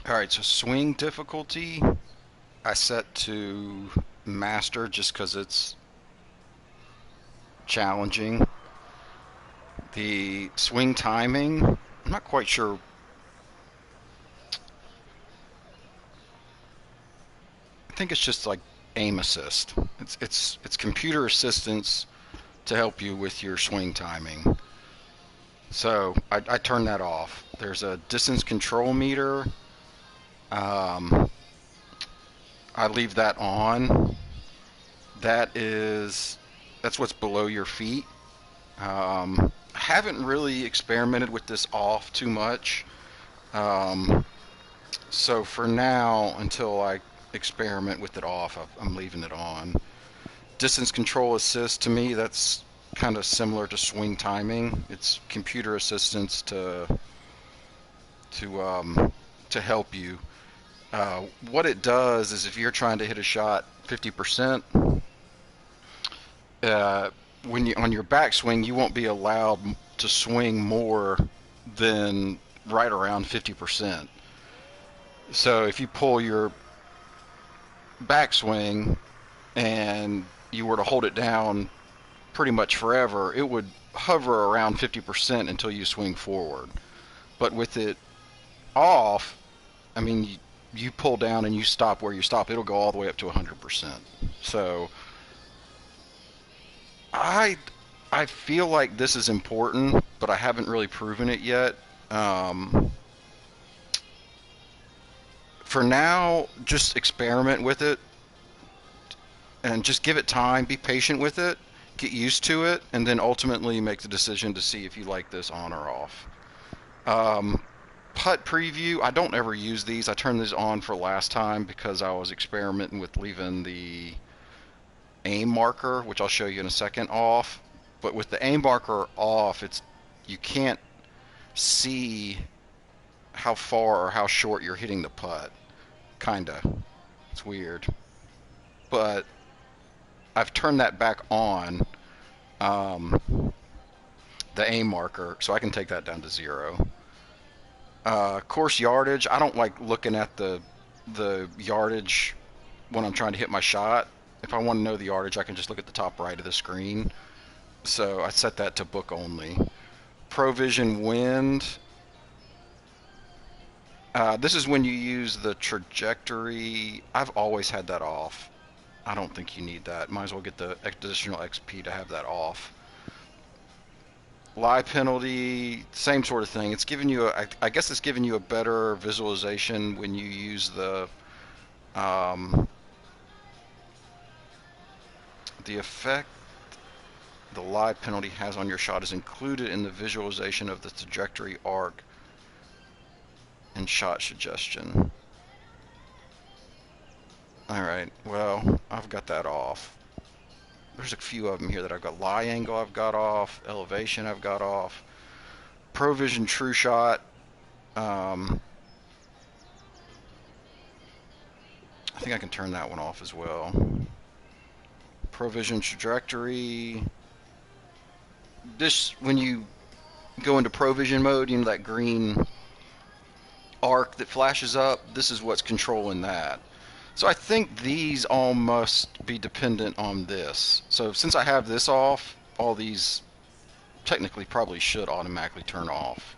Alright, so swing difficulty I set to master just because it's challenging. The swing timing, I'm not quite sure. I think it's just like aim assist. It's computer assistance to help you with your swing timing. So I turn that off. There's a distance control meter. Um, I leave that on. That's what's below your feet. I haven't really experimented with this off too much. Um, so for now, until I experiment with it off, I'm leaving it on. Distance control assist to me, that's kind of similar to swing timing. It's computer assistance to to help you. What it does is if you're trying to hit a shot 50%, uh, when you on your backswing, you won't be allowed to swing more than right around 50%. So if you pull your backswing and you were to hold it down pretty much forever, it would hover around 50% until you swing forward. But with it off, I mean, you pull down and you stop where you stop, it'll go all the way up to 100%. So I I feel like this is important, but I haven't really proven it yet. Um, for now, just experiment with it and just give it time. Be patient with it, get used to it, and then ultimately make the decision to see if you like this on or off. Um, Putt preview, I don't ever use these. I turned these on for last time because I was experimenting with leaving the aim marker, which I'll show you in a second, off. But with the aim marker off, it's you can't see how far or how short you're hitting the putt. Kinda. It's weird. But I've turned that back on, um, the aim marker, so I can take that down to 0. Course yardage, I don't like looking at the yardage when I'm trying to hit my shot. If I want to know the yardage, I can just look at the top right of the screen. So I set that to book only. Provision wind. This is when you use the trajectory. I've always had that off. I don't think you need that. Might as well get the additional XP to have that off. Lie penalty, same sort of thing. It's giving you, I guess it's giving you a better visualization when you use um, the effect the lie penalty has on your shot is included in the visualization of the trajectory arc and shot suggestion. Alright, well, I've got that off. There's a few of them here that I've got. Lie angle I've got off, elevation I've got off, Provision true shot. I think I can turn that one off as well. Provision trajectory. This, when you go into Provision mode, you know that green arc that flashes up, this is what's controlling that. So I think these all must be dependent on this. So since I have this off, all these technically probably should automatically turn off.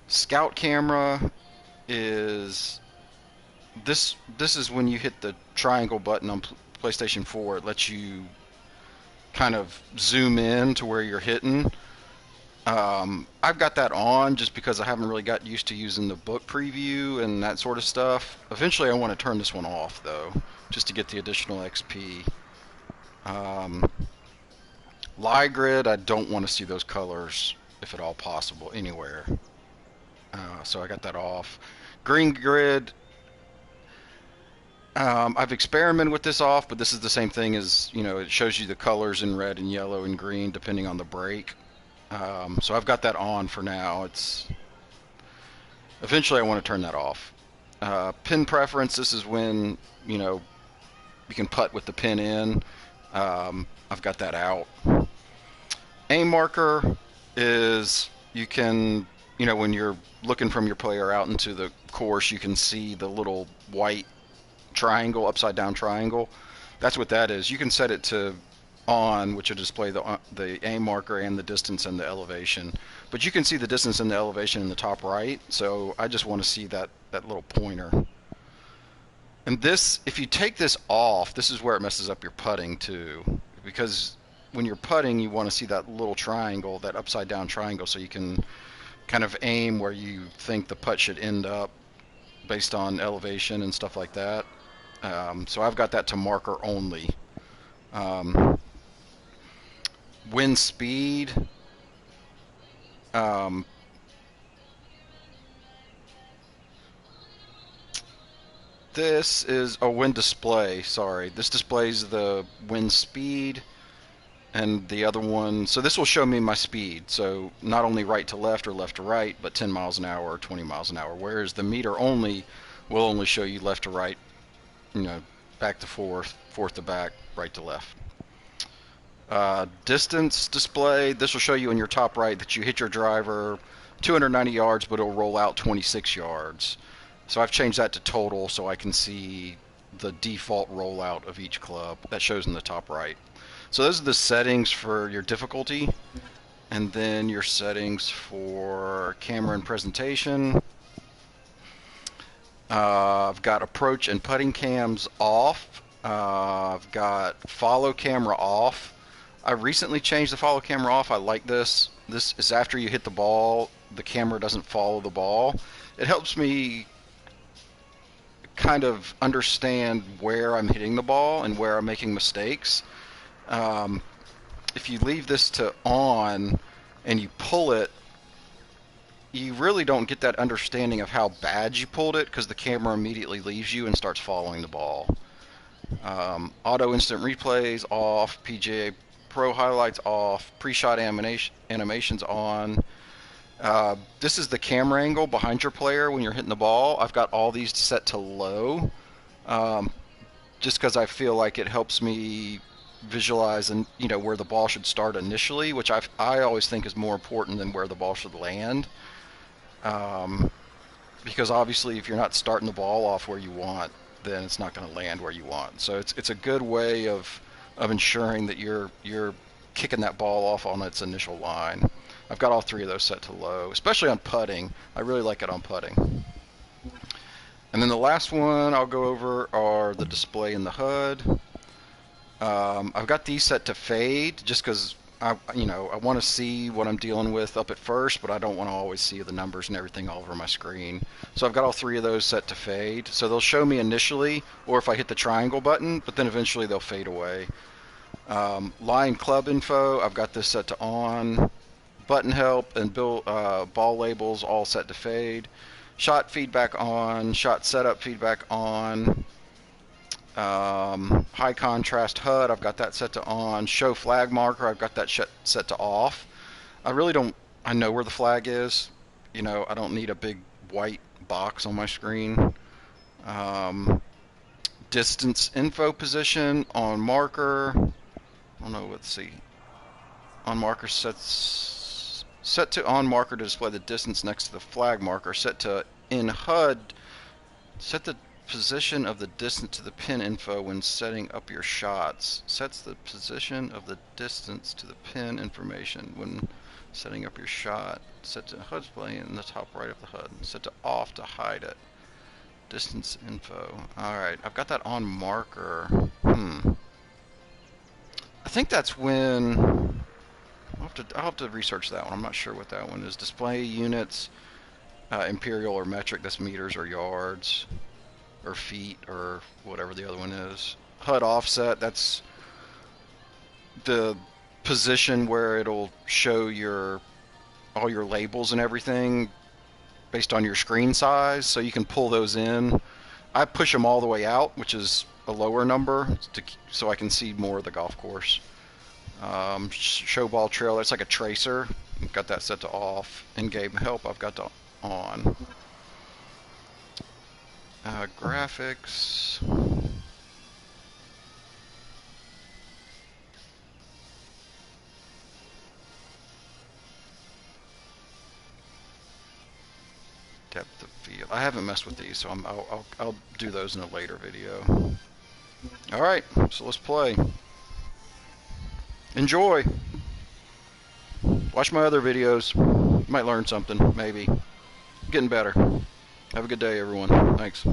Scout camera is this is when you hit the triangle button on PlayStation 4. It lets you kind of zoom in to where you're hitting. I've got that on just because I haven't really got used to using the book preview and that sort of stuff. Eventually I want to turn this one off though, just to get the additional XP. Lie grid, I don't want to see those colors, if at all possible, anywhere. So I got that off. Green grid, I've experimented with this off, but this is the same thing as, it shows you the colors in red and yellow and green depending on the break. So I've got that on for now. Eventually I want to turn that off. Pin preference, this is when, you can putt with the pin in. I've got that out. Aim marker is you can you know, when you're looking from your player out into the course, you can see the little white triangle, upside down triangle. That's what that is. You can set it to on, which will display the aim marker and the distance and the elevation. But you can see the distance and the elevation in the top right. So I just want to see that little pointer. And this, if you take this off, this is where it messes up your putting too, because when you're putting, you want to see that little triangle, that upside down triangle, so you can kind of aim where you think the putt should end up based on elevation and stuff like that. So I've got that to marker only. Um, Wind speed. Um, this is a wind display. Sorry, this displays the wind speed, and the other one. So this will show me my speed. So not only right to left or left to right, but 10 miles an hour or 20 miles an hour. Whereas the meter only will only show you left to right, you know, back to fourth, fourth to back, right to left. Distance display. This will show you in your top right that you hit your driver 290 yards, but it'll roll out 26 yards. So I've changed that to total so I can see the default rollout of each club. That shows in the top right. So those are the settings for your difficulty, and then your settings for camera and presentation. I've got approach and putting cams off. I've got follow camera off. I recently changed the follow camera off. I like this. This is after you hit the ball, the camera doesn't follow the ball. It helps me kind of understand where I'm hitting the ball and where I'm making mistakes. Um, if you leave this to on and you pull it, you really don't get that understanding of how bad you pulled it because the camera immediately leaves you and starts following the ball. Auto instant replays off, PGA Pro highlights off, pre-shot animations on. This is the camera angle behind your player when you're hitting the ball. I've got all these set to low, just because I feel like it helps me visualize and where the ball should start initially, which I always think is more important than where the ball should land. Because obviously, if you're not starting the ball off where you want, then it's not going to land where you want. So it's a good way of ensuring that you're kicking that ball off on its initial line. I've got all three of those set to low, especially on putting. I really like it on putting. And then the last one I'll go over are the display in the HUD. I've got these set to fade just because I want to see what I'm dealing with up at first, but I don't want to always see the numbers and everything all over my screen. So I've got all three of those set to fade. So they'll show me initially, or if I hit the triangle button, but then eventually they'll fade away. Line club info, I've got this set to on. Button help and ball labels all set to fade. Shot feedback on. Shot setup feedback on. High contrast HUD, I've got that set to on. Show flag marker, I've got that set to off. I know where the flag is. I don't need a big white box on my screen. Distance info position on marker. I don't know, let's see. On marker set to on marker to display the distance next to the flag marker. Set to in HUD. Set the position of the distance to the pin info when setting up your shots. Sets the position of the distance to the pin information when setting up your shot. Set to HUD display in the top right of the HUD. Set to off to hide it. Distance info. Alright, I've got that on marker. I think that's when... I'll have to research that one. I'm not sure what that one is. Display units, imperial or metric. That's meters or yards or feet or whatever the other one is. HUD offset. That's the position where it'll show all your labels and everything based on your screen size. So you can pull those in. I push them all the way out, which is a lower number, so I can see more of the golf course. Show ball trail, that's like a tracer. I've got that set to off. In-game help, I've got to on. Graphics. haven't messed with these, so I'll do those in a later video. All right, so let's play. Enjoy. Watch my other videos. You might learn something, maybe. Getting better. Have a good day, everyone. Thanks.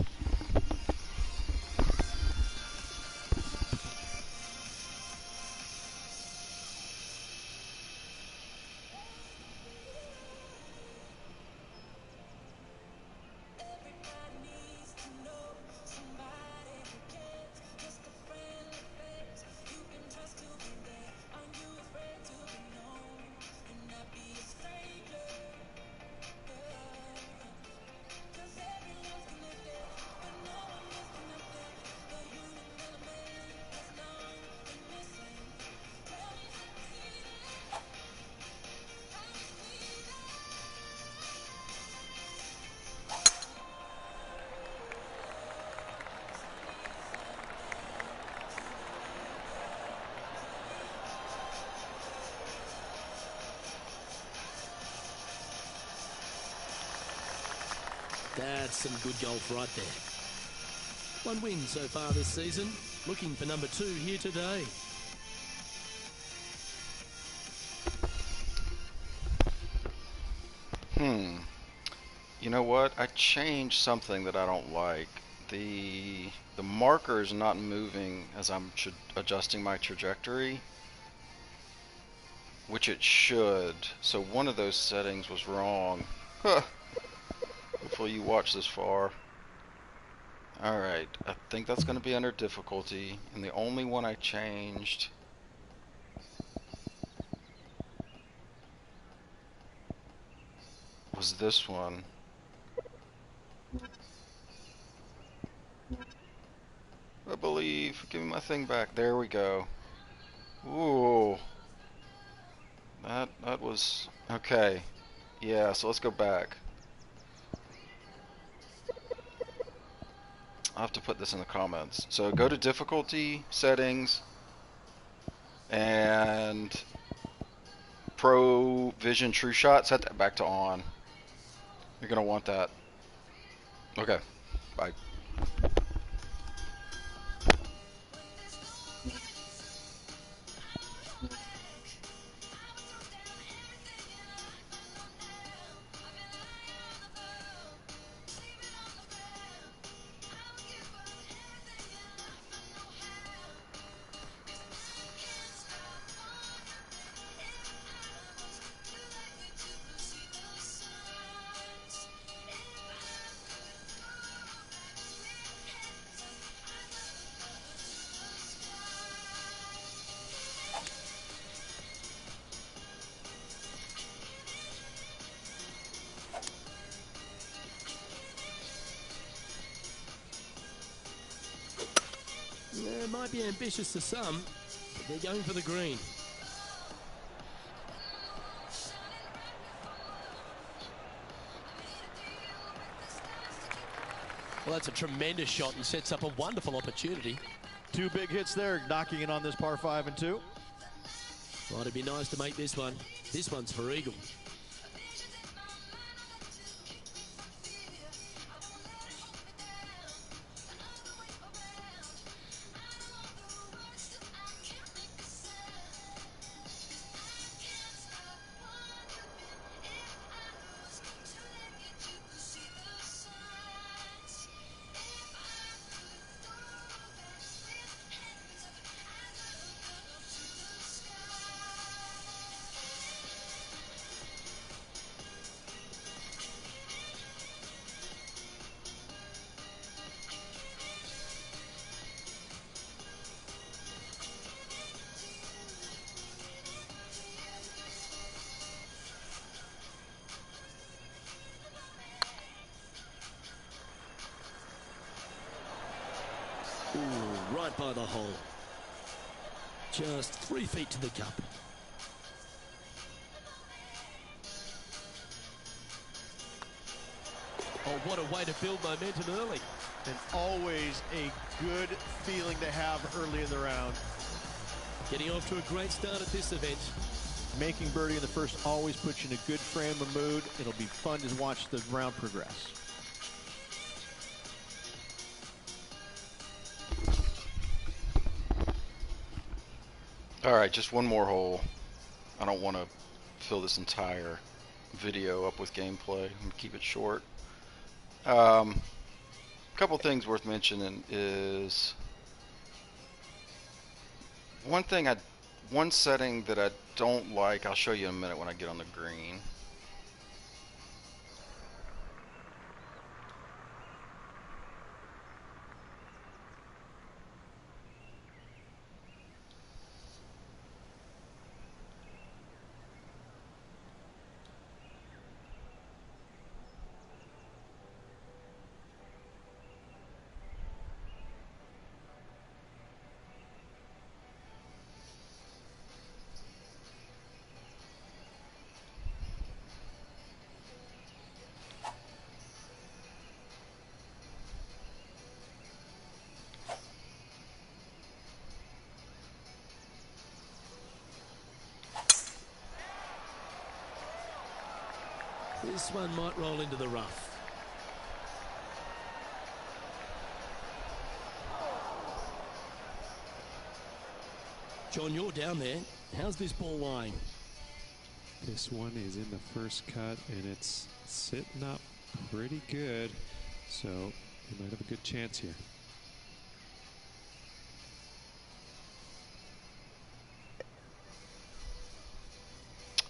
That's some good golf right there. 1 win so far this season. Looking for number 2 here today. You know what? I changed something that I don't like. The marker is not moving as I'm adjusting my trajectory, which it should. So one of those settings was wrong. Huh. Hopefully you watch this far. Alright, I think that's going to be under difficulty, and the only one I changed was this one. I believe. Give me my thing back. There we go. Ooh. That was okay. Yeah, so let's go back. I'll have to put this in the comments. So go to difficulty, settings, and Pro Vision True Shot. Set that back to on. You're going to want that. Okay. Bye. It might be ambitious to some, but they're going for the green. Well, that's a tremendous shot and sets up a wonderful opportunity. 2 big hits there, knocking in on this par 5 and 2. Well, it'd be nice to make this one. This one's for eagle. Ooh, right by the hole. Just 3 feet to the cup. Oh, what a way to build momentum early. And always a good feeling to have early in the round. Getting off to a great start at this event. Making birdie in the first always puts you in a good frame of mood. It'll be fun to watch the round progress. All right, just one more hole. I don't want to fill this entire video up with gameplay. I'm gonna keep it short. Um, couple things worth mentioning is one thing I, one setting that I don't like. I'll show you in a minute when I get on the green. This one might roll into the rough. John, you're down there. How's this ball lying? This one is in the first cut, and it's sitting up pretty good, so you might have a good chance here.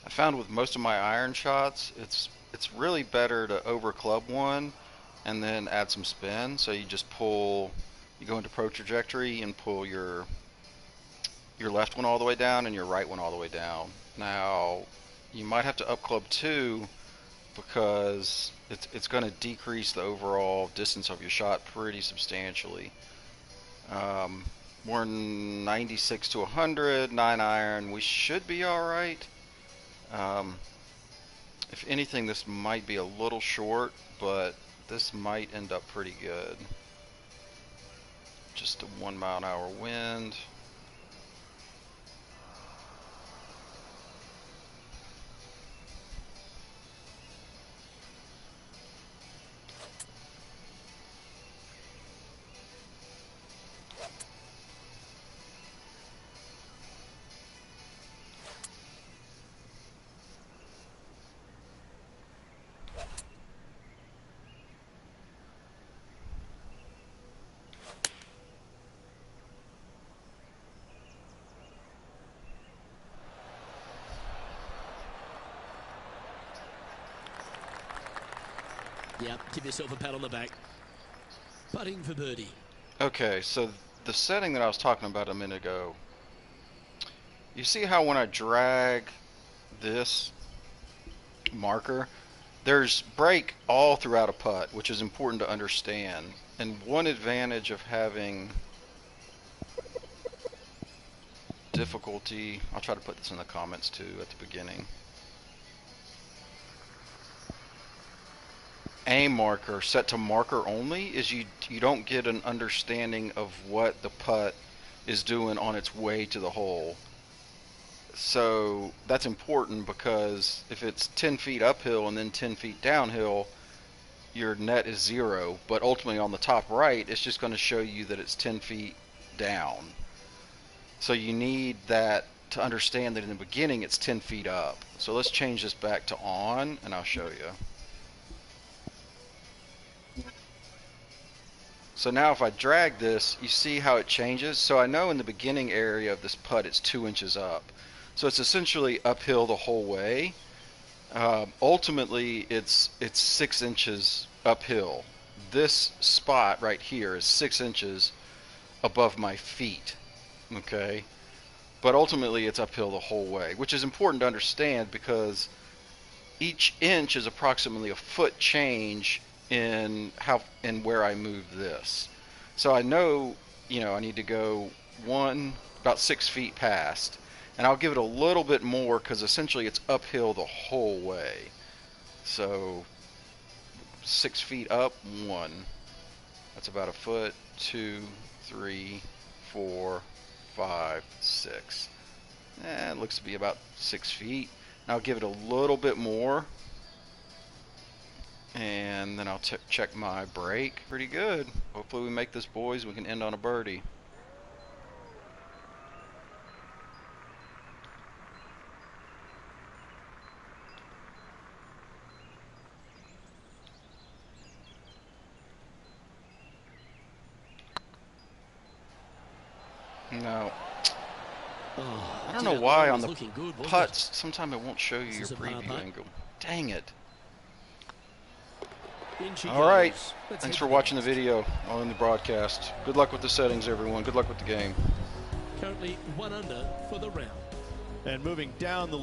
I found with most of my iron shots, it's really better to over club one and then add some spin. So you just pull, you go into pro trajectory and pull your left one all the way down and your right one all the way down. Now you might have to up club two because it's going to decrease the overall distance of your shot pretty substantially. We're 96 to 100, 9 iron. We should be all right. If anything, this might be a little short, but this might end up pretty good. Just a 1 mile an hour wind. Yep, give yourself a pat on the back. Putting for birdie. Okay, so the setting that I was talking about a minute ago, you see how when I drag this marker, there's break all throughout a putt, which is important to understand. And one advantage of having difficulty, I'll try to put this in the comments too at the beginning. Aim marker set to marker only is you don't get an understanding of what the putt is doing on its way to the hole. So that's important because if it's 10 feet uphill and then 10 feet downhill, your net is 0, but ultimately on the top right it's just going to show you that it's 10 feet down. So you need that to understand that in the beginning it's 10 feet up. So let's change this back to on and I'll show you. So now if I drag this, you see how it changes? So I know in the beginning area of this putt it's 2 inches up. So it's essentially uphill the whole way. Ultimately it's 6 inches uphill. This spot right here is 6 inches above my feet. Okay? But ultimately it's uphill the whole way, which is important to understand because each inch is approximately a foot change in where I move this. So I know, I need to go about 6 feet past, and I'll give it a little bit more because essentially it's uphill the whole way. So 6 feet up, 1. That's about a foot. 2, 3, 4, 5, 6. It looks to be about 6 feet. Now I'll give it a little bit more, and then I'll check my break. Pretty good. Hopefully we make this, boys. We can end on a birdie. No. Oh, I don't gee, know that why line on was the looking good, wasn't putts, sometimes it won't show you This your is a par preview putt. angle. Dang it. it? In she All right. goes. Let's Thanks head for to watching the next. video on the broadcast. Good luck with the settings, everyone. Good luck with the game. Currently 1 under for the round. And moving down the